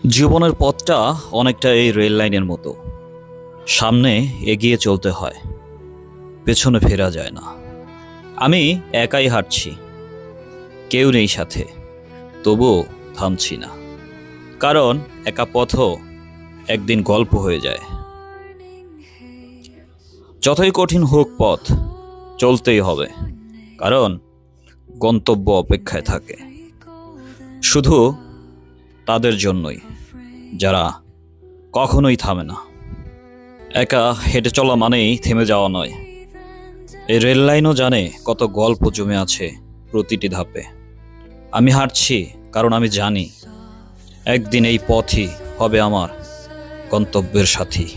জীবনের পথটা অনেকটা এই রেল লাইনের মতো। সামনে এগিয়ে চলতে হয়, পেছনে ফেরা যায় না। আমি একাই হাঁটছি, কেউ নেই সাথে, তবুও থামছি না। কারণ একা পথও একদিন গল্প হয়ে যায়। যতই কঠিন হোক পথ, চলতেই হবে। কারণ গন্তব্য অপেক্ষায় থাকে, শুধু তাদের জন্যই যারা কখনোই থামে না। একা হেঁটে চলা মানেই থেমে যাওয়া নয়। এই রেল লাইনও জানে কত গল্প জমে আছে প্রতিটি ধাপে। আমি হাঁটছি কারণ আমি জানি একদিন এই পথই হবে আমার গন্তব্যের সাথী।